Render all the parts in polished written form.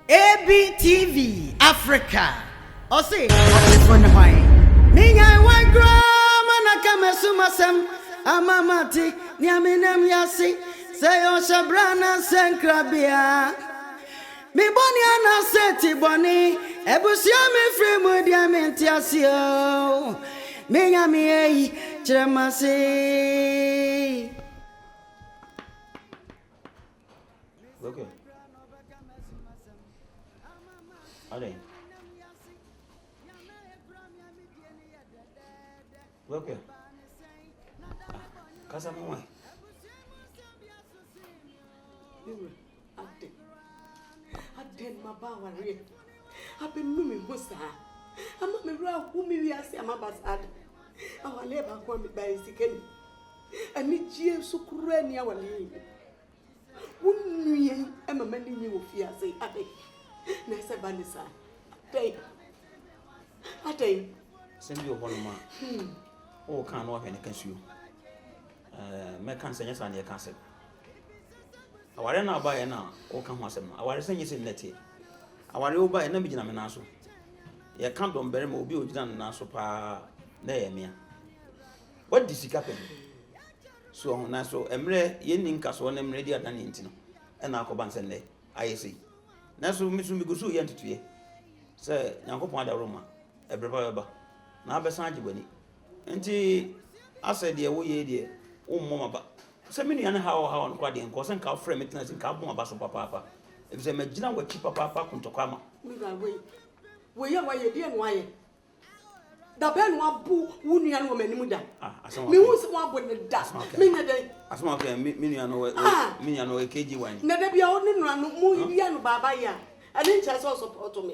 ABTV Africa. Ose phone why. Minya wa grama na kama sumasem amamati nyaminem yasi sayo shabrana senkrabia. Mi boni ana seti boni ebusia mi free mu dia mentiasio. Minya mi ei chemasi. Okay. Alright. Okay. Kasa mo ai. Aden mabawa re. Abenu mi hosa. Ama me ra hu mi wiase ama basad. Awale ba kwa mi ba isikeni. Ani jie sukuru ani awale. Wunnuye ama mani ni ofiase ade. Na se banisa. Ade. Send you one ma. Oh, can no have can you. Me can say yes and you can say. Aware na ba ye na o kan ho asem. Aware say yes neti. Aware o ba ye na me gina me na so. Ye kan don bere ma obi o gina na so pa na ye mea. What did sika pen? So na so emre ye ni nka so na emre di adan enti no. E na akoba nsen le ayesi. Na so mi go so ye ntutuye. Say Yankopon ada Roma. Ebreba ba. Na abesan agibani. Enti asa de wo ye de wo mmoma ba. Se me nuane ha no kwa de nko se nka frame tena se nka bon ba so papa. E se me gina wa chi papa kuntokwa ma. Mi ga we ya wa ye de no aye. Da be no abu wo nuane wo mani mu da. Mi hu se wo abu ne da. Mi ne de. Asma okay mi nuane wo mi nuane wo KOBI. Ne de bia wo ne nuane mu bia no baba ya. Ani ncha so support me.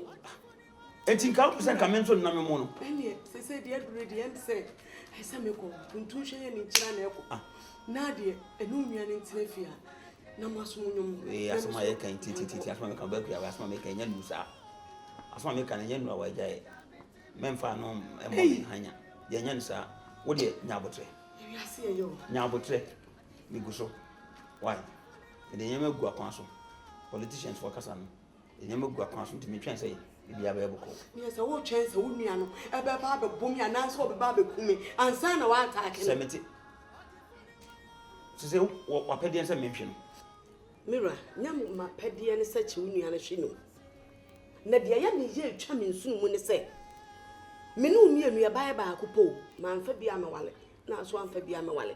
Enti nka ko se nka menso na me mo no. Eni se de adure de em se esa me ko tuntu hwe ni kira na eko. Na de enu nuane ntine fia. Na maso nyom. Asma ye kan titi asma me kan ba ku ya asma me kan nya nusa. Asma me kan nya nu awa jae. Memfa no emo hanya. Ye nya nusa wo de nya abotre. Ewi ase ye yo. Nya abotre. Mi guso. Why? De nya me gu akwan so. Politicians for kasa no. De nya me gu akwan so ntimi twen say bia ba eboko. Me say wo twen say wo nua no e be ba be bom ya na so be ba be kumi ansa na wa attack no. Semeti. Se wa pede nse menhwe no. Mira, nyam ma pede ne se chi wo nua no hwe no. Na de ya me ye twa me nsunu mu ne se. Me no mi enu ya ba ba akopo, ma mfa bia me wale. Na so amfa bia me wale.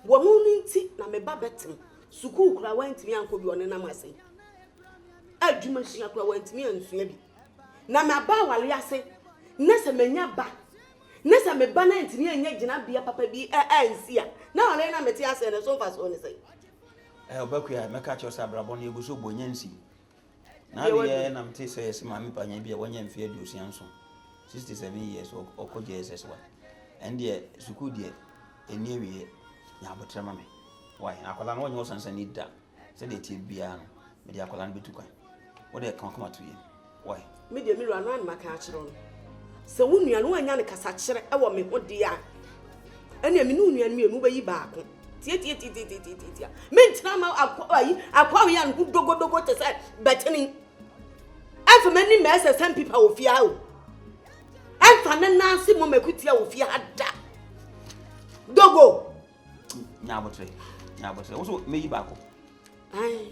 Wo no nti na me ba betem. Sukuu kura wantimi anko bi one na mase. Adwuma hia kura wantimi ansua bi. Na me ba wale ase. Na se manya ba. Na se me ba na ntimi anya gina bia papa bi ansia. Na wale na meti ase ne so fa so ne sei. Obakuya meka cho sa brabo na eguso bonyansi. Na ye na mti say se mami panya bia wonya mfie adusian so. 67 years okoje SS1. And the sukuu de eni awie ya abotre ma me. Why? Akola no onyo sansan ni da. Se de tie bia no. Me de akola no betu kwan. Wo de kan koma to ye. Why? Me de mi ro anu an maka akire no. Se wo nua no anya ne kasa kire e wo me ho de a. Ene me nu nua no me enu bayi baako. Tie. Me ntina ma akwa ya no dogo te say betini. Afa mani me say some people wo fia o. Afa na nansi mo mekutia wo fia ada. Dogo. Nyabotre. Wo so meyi baako. Ai.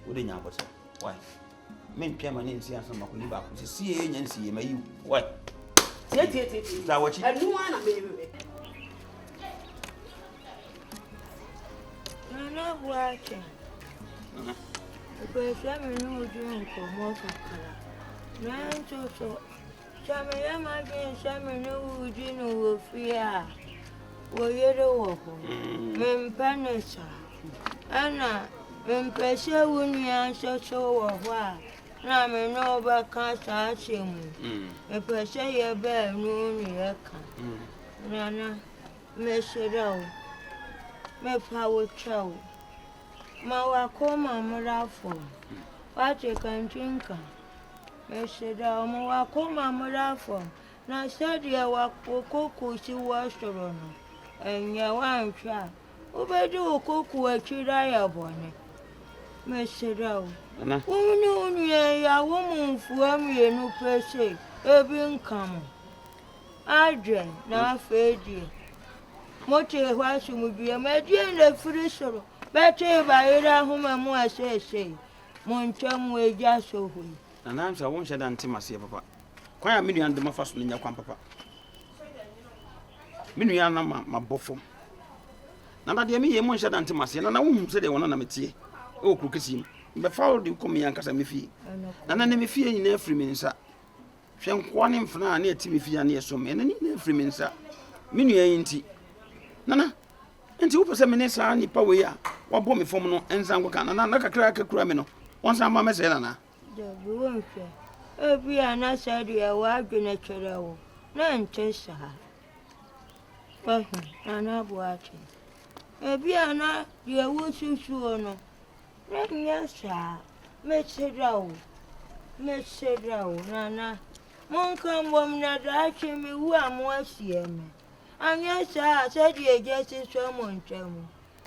Wo de nyabotre. Why? Men pia mani nsi anso makoni baako. Se sie nya nsi ye mayi. Why? Tie. Da wachi. Anu ana me. Nana working. Because I'm not doing more kakara. Nan so. Samaya magin samaya ujino wo fia. Wo yere wo ho. Mempanesa. Ana mempese wunia so wo ho a. Na me no ba kan sa asemu. Mempese ye ba nu ni e kan. Nana me shirao. Me fa wo chao. Ma wa koma mrafo. Wache kantinka. Meseda mo wa koma mrafo. Na sadi ya wa kokoku si wa soro no. Enya wa ntwa. Obedu okoku akira ya bone. Messerao. Nana. Unu ya woman for me no per se. Ebin come. Adrian, na fedi. Moche was you would be a median the free sorrow. Better by era whom I more say. Moncham we just so we. And I'm so I won't shed until my papa. Quite a million the first in your papa. Miniana my buffum. Now, dear me, a monster until my son, and I won't say they want to meet. Oh, Crookesim. But found you come here and Casamifi. And then me fear in every minute. Shank one in Fana near Timothy and near some and in every minute. Minia ain't he? Nana, and 2% minutes are any power. What bomb me for no and some can another crack a criminal. Once I'm Mamma Selana. The won't say. Be an answer, dear, wagon a channel. None chase her. And I'm watching. Be an eye, dear, would you sure no? Yes, sir. Messerao. Nana. Moncam woman that actually me who am was here. And yes, sir, I said you just in someone tell me.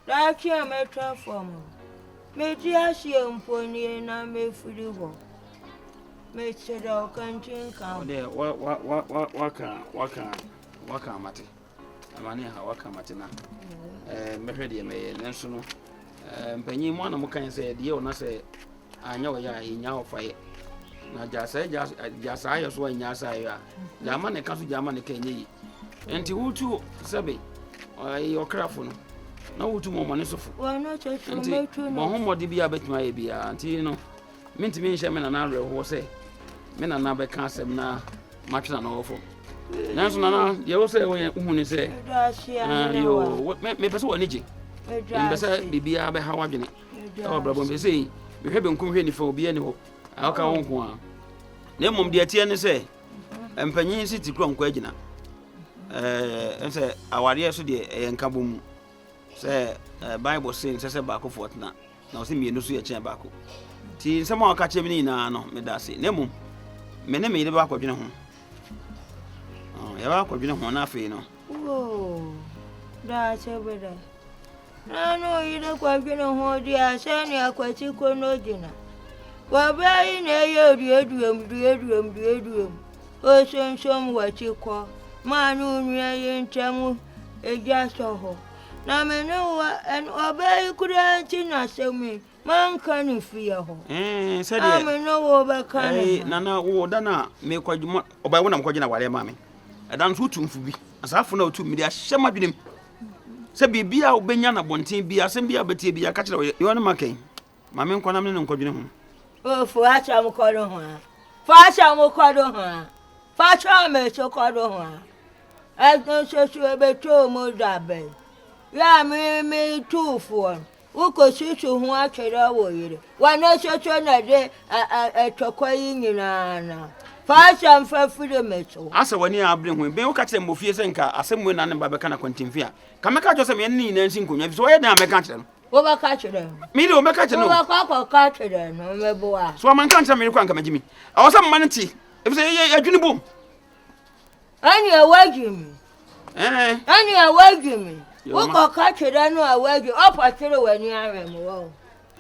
That you am a transformer. May dear see him pony and I may free walk. Messerao can't think out there. What can Matty? Amani, how come Matina? Mehredia may and so no. Penny one of can say, dear, not say, I know ya in your fire. Now, just say, just I as well in Yasa. Yaman comes to Yaman can ye. And to two, Sabi, your craft. No, 2 more money so for. Why not just my home or be a bit my beer until you know. Mean to me, Shaman and Arrow, who say, men and Nabba can't say now, much than awful. National, you also when you say, you what may pursue energy. Besa bibia be hawa dwene o brabo be sei be hwebe nkonhwe ni fa obi ani ho aka wonko a na mom de atie ne se empanyin si tikro nko agina ense aware so de enka bom se bible say se ba ko fortna na o se mienu so ye chen ba ko ti nsem a ka chemi ni na no me da se na mom me ne me de ba ko dwene ho ya ba ko dwene ho na afi no da se beda no, you don't quite know dear, send your quatico no dinner. Well, by in a year, oh, some what you call Manu in Tamu, a just ho. Now, me know and obey could I tell me, man can't fear ho. Said I may know over can. Nana, oh, Dana, make quite more by one I'm calling our mammy. I don't want to be as half an hour to me, I shall my dream. Se bibia obenya na bonten bia se bia betie bia ka kire you want makin ma me nkwana me nkwadwene ho o fu acha mo kodo ho fa acha mo kodo ho fa acha me so kodo ho e no so be to mo dabe ya me tu fu wo ko susu ho akere wo yire wa no so na de tokoyi nyina na fa mfa fure meso asa wani abre ho be wo ka kire mo fie se nka asem we na ne ba be kana kwantimfia ka me ka jo se me ni na nsi nkonya bi so ye na me ka kire no wo ba ka kire me le wo me ka kire no wo ba ka kire no me bo a so man kan me kwa nka magimi awo se man ti e bi se ye adwini bom ani awagimi ani awagimi wo ka kire no awagi opa kire wani ahwe mo wo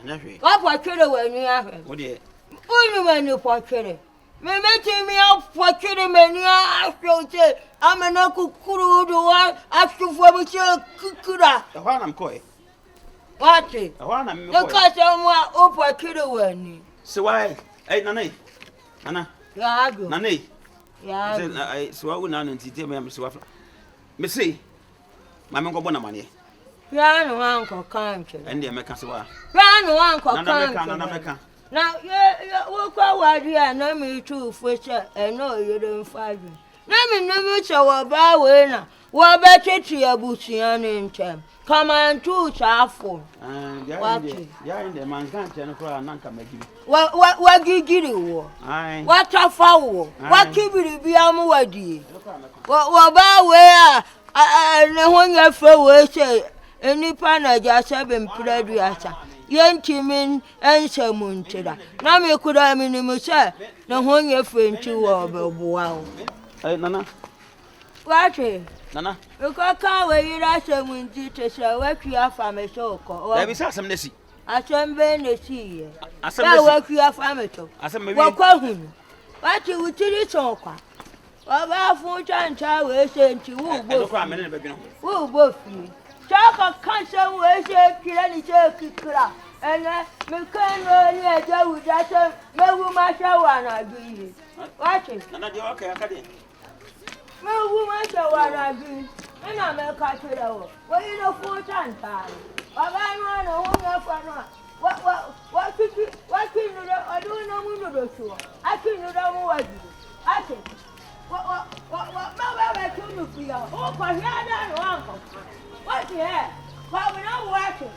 anya hwe opa kire wani ahwe wo de unu wani po kire me meti mi afọ kire meni afọ amena kukuru do afọ bi che kukura ehwa na mkoe wati ehwa na me ko ka se mo opo kire wani se wai nana ya ado nana ya se se wa una na ntite me se wa me se ma me ngobọ na mane ya no anko kanche ende me ka se wa ya no anko kanche nana me ka na wo kwa wadi na mi tu fucha eno yere mfaju na mi che wo ba we na wo ba tete abusia ne ntem kama ntu chafo ya inde man kan che no kwa nanka magiri wa gigiri wo wa tafa wo wa kibiri bia mu wadi wo ba we ne honya fe we che enipa na ja sebe mpradu asa yentimin ensamuntira na me kura minimu se na honye fenti wo beboa o nana wate nana ko ka we yira samunti te se watwi afa me so ko da bi sa sam nesi Assemble the sea. Assemble I work your family. Assemble What question? What you would tell you so far? About 4 times I will say to who both you. Talk of cancer will say, Kilani Turkey, and me can't run here with that. No woman shall one agree. Watch it. No woman shall one agree. And I'm a catcher. Well, you know, 4 times. I run a woman for what can you do? I don't know who to do. I can do that. I think. What, my baby, to you? Oh, for here, uncle. What's here? Why we're not watching?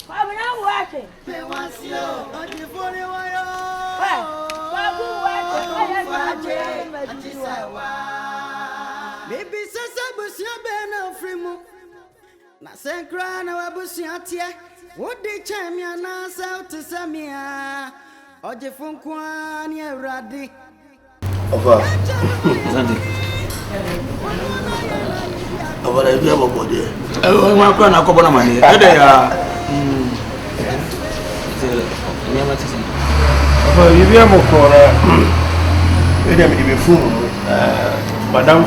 Why we're not watching? They want you. On the phone, Baby, says I was your banner free. Na senkra na wabusu atie wodi chamia na south samia OGYEFO kwa ni Awurade Ofa Asante Ofa na bia bobode ma kwa na kobo na mane ede ya nyama tisi Ofa bia mokora ede me be fun madam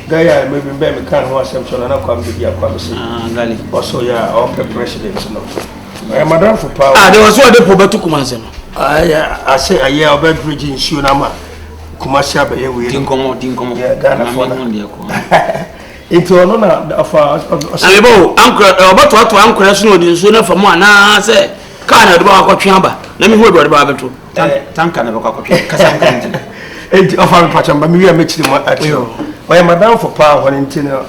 Gaya maybe me can ho assumption na kwa mbi akwa me say ngali also ya all president no madam for power there was one dey for betu kumanse no I say aye obedbridge nsuo na ma kumasi abaye we dinkomo yeah Ghana for na into no na afa alebo ankra obato ato ankra so no di nsuo na famo ana say ka na de ba akotwe aba na me hu de ba beto tanka na be akotwe kasa nkan enti ofa me pachamba me wi amechiri mo atio Why madam for power when intino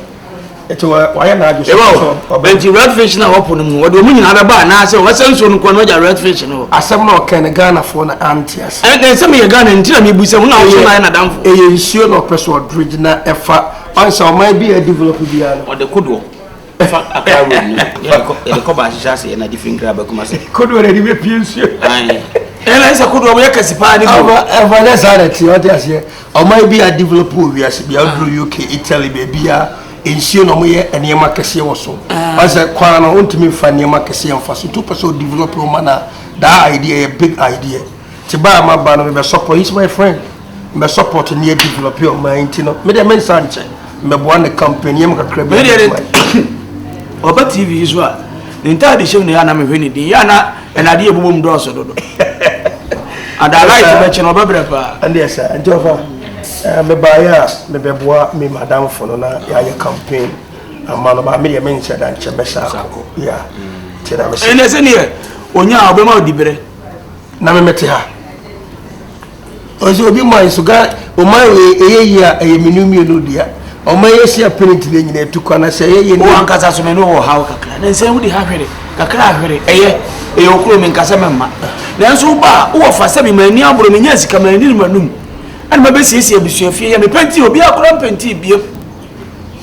it why na aju so benti red fish na hopo no mu wode mu nyina ba na say o senso no ko no ja red fish no asem na o ken Ghana for na antias and say me Ghana ntina me busa mu na o so na damfo e nsuo no person bridge na efa ansa o man bi a develop bia no o de kodo efa akra road ni e de ko ba sha say na different grab kuma say kodo re di be pie nsuo ai ela isa kodo o yakasi pa ni go ever na sanity o dey ase o man bi a develop we ase bia do UK Italy be bia ensure no moye enema kese wo so asa kwa na ontimi fa enema kese mfa so to person develop woman na that idea a big idea tiba ma ba no be support is my friend me support near develop your mind no me dey men sanche me bo an company am kakra be oba TV is wa nta de shem ne ya na me hweni din ya na enade e bobom do so dodo ada light me che no bebre pa and yes ntofa me baya me beboa me madam for no na ya campaign amano ba me dey mention dan che besa ya tira me ene se ne onya obema odibere na me mete ha ozo obi mai so ga o mai eyeyi a eyeminumi no dia o mai esi apparent le nyina etukwa na se eyeye no ankasa so me no ho hawo kakra na se mu di ha hwere kakra hwere eye okuro me nkasa memma na nso ba wo fa se me mani aboro me nya sika mani ni manum ani ma be siesie abusuafie ya me penti obi akora penti bie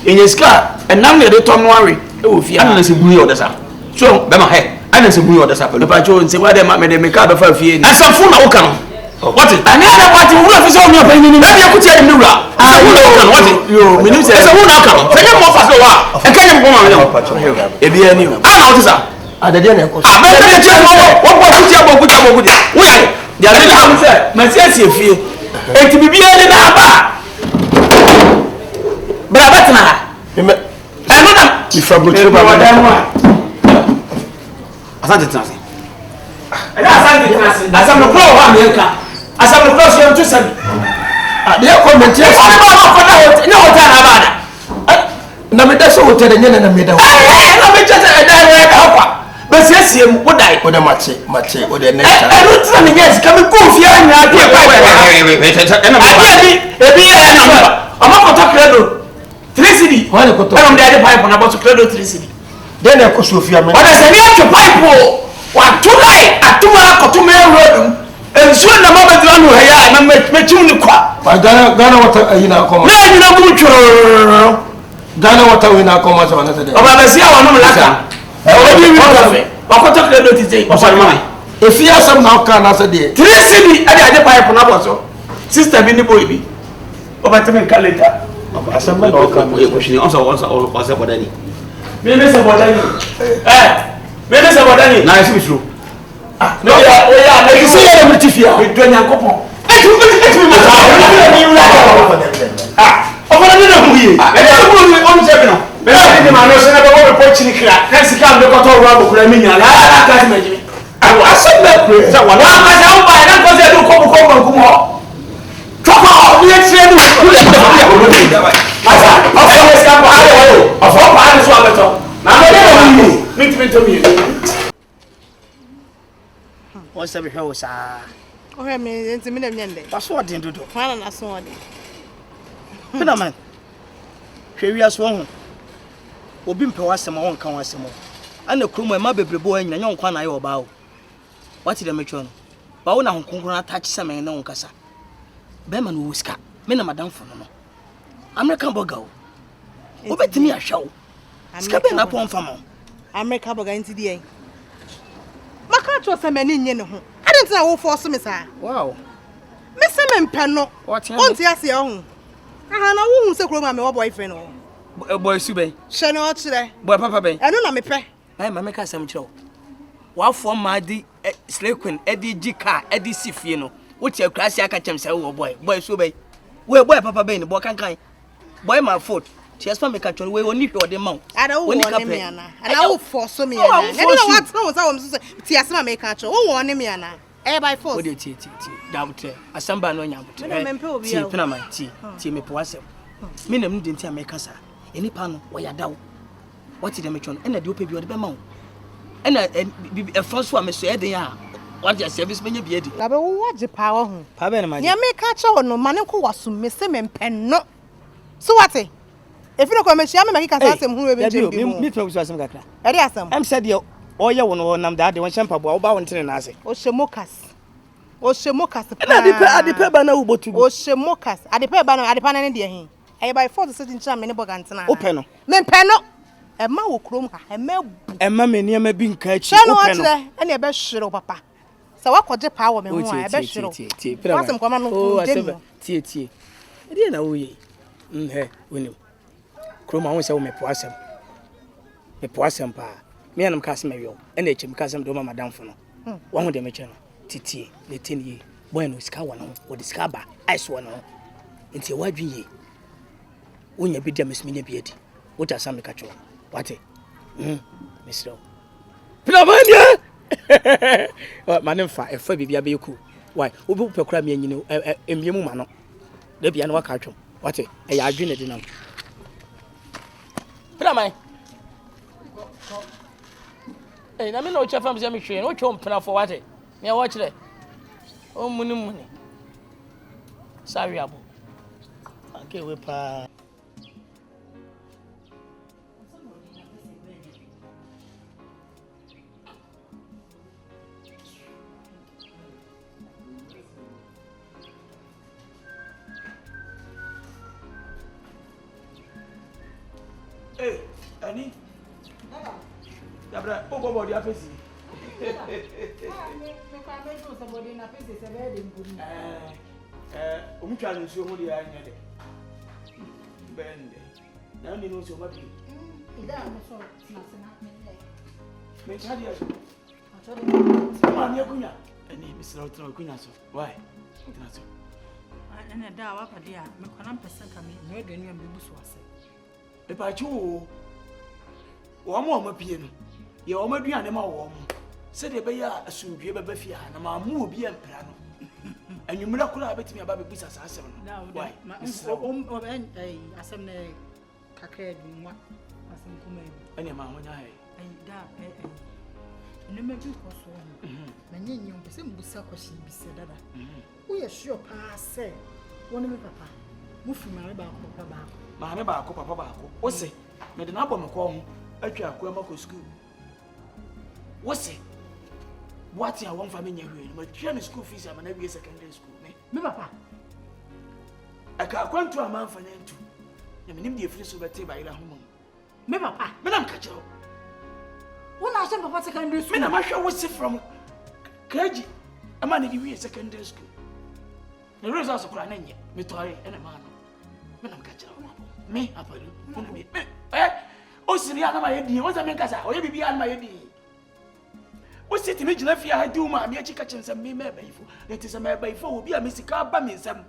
enye sika enam ne de tom no awe e wo fie ana se buye odasa so be ma he ana se buye odasa pelu pa cho nse wa de ma me de me ka be fa fie ni asamfu na wo ka no what is ani ana party wo fi so mi open ni na bia kuti ani wura asamfu na wo ka no what yo me ni se asamfu na ka no se nye mo fa so wa e ka nye mo ma me e bia ni ana wo tisa adade na ko a be se che wo kuti wo ya ya le ka se ma se asie fie enti bibia ni na ba bra betna me eno na ifa botire ba asante tnase ela asante tnase asam no pro wa me nka asam no pro so yento sabi de comment yes na hotel na bada na me da so hotel nyene na me da na me chete da we ka kwa be siesie mu wodai o da mache o da next eno tna me yes ka me ko fia nya ade kwa ebi na ama koto credo 3 cedi wale koto eno de ade pipe na boto credo 3 cedi den e ko sofia me wala se ni ake pipe wa tulai atuma koto me road ensuo na ma badira no haya na mechim ni kwa Ghana wata ayina akoma na ni na mu choro Ghana wata wina akoma so na tede oba besia wa no laka obi wi kafe wakoto credo tizei ofa mama efia sam na ka na se de 3 cedi ade pipe na boso sister bi ni boy bi oba teme calendar asam na ka e ko shini onsa bodani me se bodani Me be say bodani. Na ese misro. No ya me say ya me tifia. Me do nyankopon. Etu me Ofana ni na hu yi. on se no. Me say ni ma no se na be wo report chini kra. Na sika me ko to ro abokura me nya. La ka se me jimi. Asem na kure. Say wa ka se on ba na ko se do ko nkumo. Choko ni e tire ni. Asa, afa ska ba ale wo. Afa ba ale so abeto. Na me to me. What's up, house? Oh, I mean, it's a minute. That's what they do. One and so on. Man, we are swung. Obi mpewase ma wonka wase mo. Ana krum e ma bebrebo anya nya wonka na ye oba o. What did I make you? Ba wo na honkonkron attach semen na wonkasa. Be ma no wuska. Me na madam fo no. American burger o. Obetimi ahwa o. Ska be na pon fama. American burger nti die. Maka to se mani nye ne ho. I didn't know force me sir. Wow. Me se me mpe no. Onti ase ho. Aha na wo hu se kro ma me boyfriend o. Boy su ben. She no chire. Boy papa ben. Eno na me pe. Ai ma meka sam chiro. Wa fo ma di slay queen edi jika edi sifie no. Wo ti akrasi aka chem se wo boy. Boy su ben. We boy papa ben bo kankan. Boy my foot. She has me catch we only hwe ode ma. Ada wo won me ana. Ada wo force me ana. Eno na what come say wo so ti asema me catch. Wo won me ana. Eh by force. What do you Damte. Asamba no nyamte. Me pena man ti me po asem. Me nam ndi nti America sa. Eni pa no wo yadaw. What did me chon? Ena de ope bi ode be ma wo. Ena e France wa me so e den a. What your service me bi edi. Labe wo waje pa wo ho. Pa be na ma. Nya me catch wo no mane ko waso me se me mpen no. So what? If you don't come, she am making a system who will be me to some gakra. Eriasam. I'm said you all your one nam that one champa bo ba wonten na ase. O shemokas. O shemokas. Na de pe ba na wo botu. O shemokas. Ade pe ba na ade pa na ne de hin. E by force sitting cham me ne bogantena. O pe no. Me pe no. E ma wo krom ha. E ma me ne ma bi nka achi. O pe no. E na e be hwere papa. Se wa kwaje pa wo me ho a e be hwere. Wasem kwama no dem. Tie. E de na wo yi. He wonim. Kroma won se wo me po asem. Me po asem pa. Me anam ka asem ayo. E na echim ka asem do ma madam fo no. Wo ho de me che no. Titie, le tenie. Boy no ska wona ho. Wo diska ba. Ice wona ho. Nti wa dwi ye. Wonya bi dem smenya bi edi. Wo ta sam me ka cho. Wate. Mr. Pina mania. Manem fa e fa bibia be ku. Why? Wo bi pe kura me anyini emiemu ma no. Da bia no wa ka twom. Wate. E ya adwene di nam. Pina mai. Eh, na me no chef am se me hwe no twom pina for wate. Me watch le. O muni. Sorry abo. Okay we pa. Hey, Annie. Dabra, o bobo di afesi. Omutwa nsuo ho de anya de. Bende. Na ni no so mabi. Ida mo so na me. Me chadi aso. Acho de. Ma ni akunya. Ani misra otra akunya so. Why? Otra so. Ana da wa pa dia, me kwana mpesa ka me, no edenu am bebu so ase. E pa chi wo. Wo mo mapie no. Ye wo maduane ma wo mo. Se de be ya asundue be bafia na ma mu obi empra no. Anwumra kura betimi aba bebusa sa asem no. Why? Asem ne kakra du nwa. Asem kuma bi. Ani ma honya hai. Da no me bi ko so no. Na nyenye mpese mbusa kwashi bi se dada. Wo ye sure pa se woni me papa. Mu fi ma ba ko papa ba. Ma me ba ko papa ba ko. Wo se me de na abọ me ko ho atwa akwa ma ko school. Wo se what ya won fa me nya hwe ma twa me school fees ama na wie secondary school me papa aka kwantu ama mfa nyantu na me nim de free so bete ba ira ho me papa me na nka kiro wo na asem papa secondary school me na ma hwe wo se from kaji ama na di wie secondary school na results kura na nya me tori ena ma no me na nka kiro me apadu me o siri ana ma yedi wo za me nkasa o ye bibia ana ma yedi What city me jina fi ha do ma me achi ka chense me me bayifo. It is me bayifo obi a me sika ba me nsam.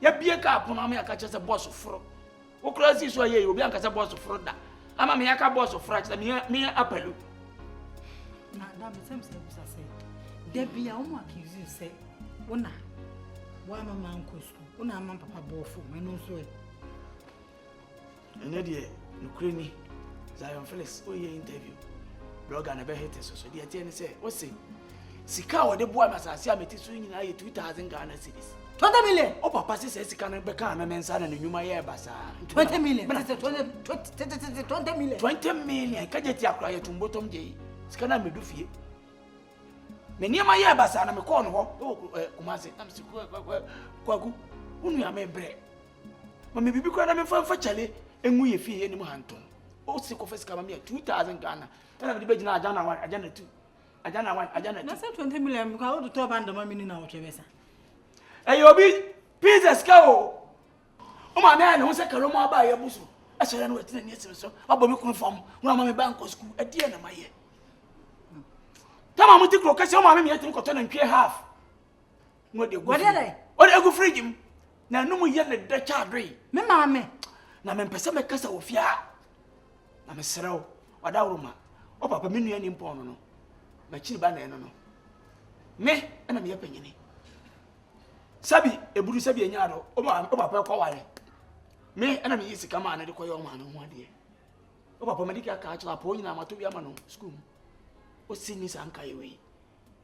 Ya bie ka apono am ya ka chense boss foro. Wo klasi so ye obi an ka se boss foro da. Ama me ya ka boss foro achi me apelu. Na da me sem say say. There be a woman accuse you say, "Una, why mama uncle school? Una mama papa bofu, me no so." Ene de nukreni Zion Felix o ye interview. Blogger na be hit so de tie ne say, "O say sika wo de boa masase ameti so nyina ye 2000 Ghana cedis." 20 million. O papa say sika na be ka na mensa na nyuma ye basa. 20 million. 20 million. 20 million. Ka je ti akra ye tumbotom je. Sika na medu fie. Me niema ye basa na me ko no ho. O kumase na me siku kwaku. Unu ya me bre. Ma me bibi kwa na me fa chale enwu ye fie ye ni mu hanton. O si ko fesika ma me 2000 Ghana. Na me be gina ajana 1, ajana 2. Ajana 1, ajana 2. Na say 20 million because how to talk about the money na wo twebesa. Hey obi pizza ska o. O ma me na ho se karo mo aba ye busu. Asere na wetin na yesim so. Abo me kunu fam. Wo ma me bank school. Adi na ma ye. Tama muti kro kasi o ma me yetim koto na ntwe half. No de go. What did I? O de go fridge m. Na no mu ye ne da cha adwe. Me mama me. Na me pese me kasa wo fia. Na me serew. Wada wuruma. O papa me nua ni mpon no. Ma chiri ba na eno no. Me na me ye panyini. Sabi eburu sabi enya do. O papa kwa wale. Me na me yisi kama na de koyo ma no ho ade. O papa me dika ka achila po nyina mato bia ma no school. O sini sanka yewe.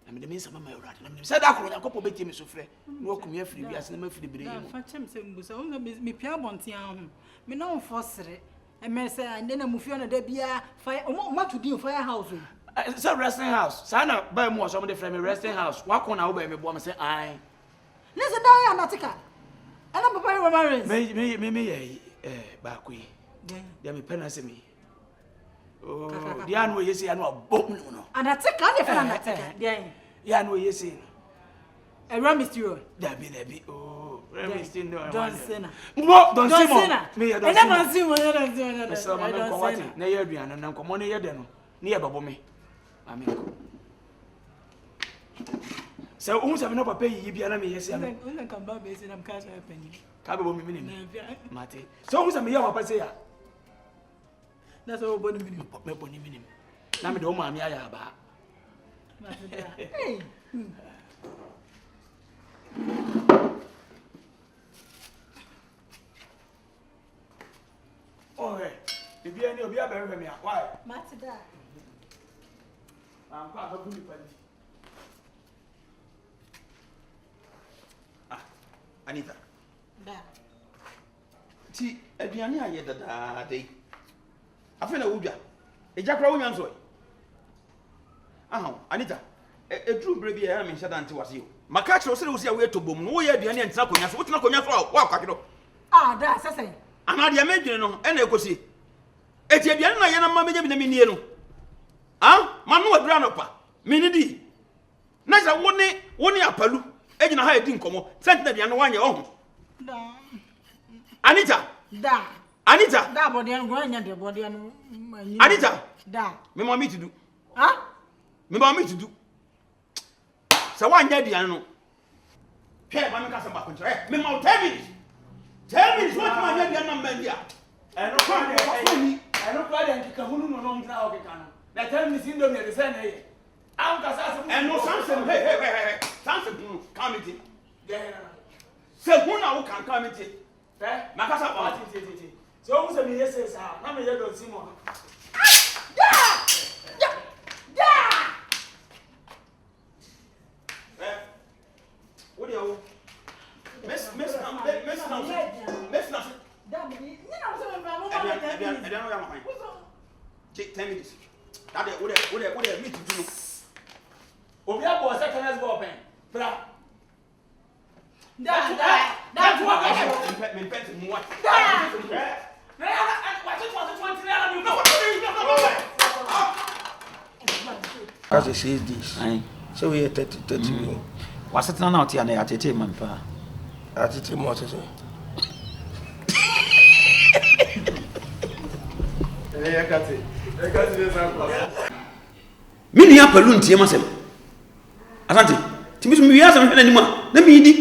Na me de me nsama ma urade. Na me say da kro nyakopo beti me sofre. Na o kumia firi bia se na ma firi bire yi. Fa chem se mbusa. O me pia bontia ho. Me na onfosere. E me say ande na mufio na da bia fire. O ma to din fire house. It's a resting house. Sana buy more some de frame resting house. Wa ko na wo ba me bo me say ai. Listen down ya natika. Ana papa you married. Me ba ko yi. Dia me penance me. Oh, dia no yesi anu abom no. Anatika na fa anatika. Dia. Ya no yesi. E ram mystery. Da bi. Oh, ram mystery no. Don't say na. Don't say mo. Me ya don't say. Don't say mo. Don't say. Me say ma ko wati. Na ye aduan na nkomo ne ye de no. Ne ye babo me. Amen. So umu sa me no papa yi bia na me yesi anu. Una kan ba be say na mka so penny. Ka be bo me minim. Mate. So umu sa me ya papa say ya. That's all boni minim. Me boni minim. Na me de o ma me aya ba. Hey. Oh hey. Bibi ani obi abere me a. Why? Matida. Am kwa ba buni pali. Anita. Da. Ti aduane aye dada dai. Afa na wudwa. Ejakra wonya nso. Aha, Anita. Edru bre bi ya me hye dante wase yo. Maka kire wo se wo se we to bom no wo ye aduane antina konya so. Wo tena konya so wa kwakiro. Ah, da sese. Ana de medwene no e na ekosi. Eti aduane na ye na ma meje bi na menie no. Ah, manu wadura no pa. Mini di. Na ja woni apalu. Ejina ha edi nkomo. Sentina aduane wanye wo. Da. Anita. Da. Anita. Da body an go anya de body an. Anita. Da. Me ma me to do. Huh? Me ma me to do. So wanya aduane no. Hwe ba me ka se ba kontra. Me ma 10 minutes. 10 minutes what ma anya aduane na mba ndia. No kwa de. I no kwa de nkika hunu no ngira o keka no. Na 10 minutes ndo me de say na ye. Am ka sa se. No something. Hey. Something come it. Yeah. Se huna wo kan come it. Makasa ba ti. So umu se me yesi sa. Na me ye don simo. What do you? Miss Da me. Ni na so me ba mo I don't know why. Take 10 minutes. That what they meet to do. Obi abo se tennis ball pen. Bra. That's what Me pet mo what? As it says this. So we are 30 million. What's it now tia na atete man pa. Atete mo tete. Mini apalu ntie masem. Asante, timi so mi wiase me hwe n'anim a na mi di.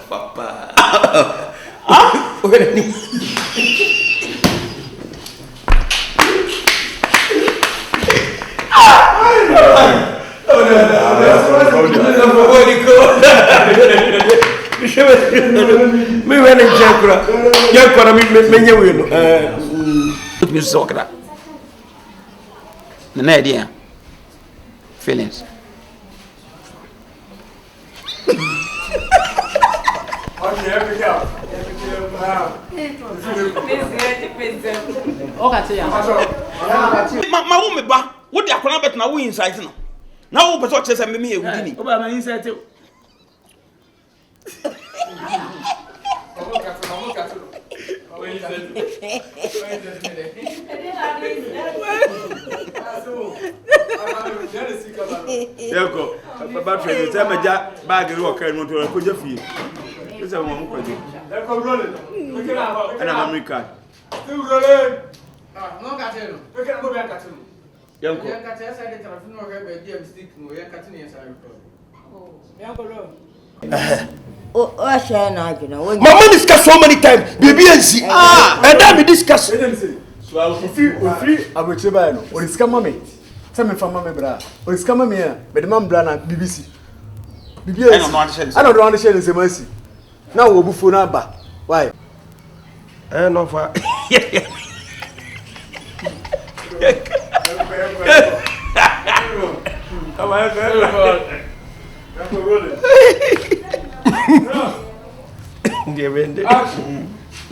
Papa. O hwe n'anim. Me when in Jankura, Jankura, me win. Put me so that. The idea. Feelings. Ma wo me ba, wo de akona bet na wo insight no. Na wo person chese me me ehudi ni. Oba ma insight. Yeko, baba trade say meja bag ri o kan mo to ko je fie. Ese mo mo kwaje. Yeko role. Ana America. Tu role. No katelo. Peke na mo bia katelo. Yeko. Yan katelo say the telephone no get be dia mistake no yan katelo yan say record. Oh, yeko role. Oh, share na adwena. Mama discuss so many times. Baby and see. And then we discuss. So I will free abucheba no. Or iska mame. Say me fama me bra. Or iska mame ya. Be the man bra na BBC. BBC. I don't want to share the mercy. Now we obu phone ba. Why? No for.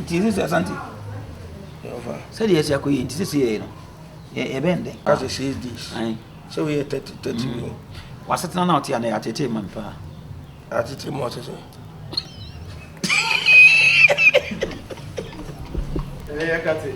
This is Asante. Said yes, I could. This is here. Yeah, bend. As it says this. So we are 30. Was it not here? I take him, man. I take him what to say. I got it.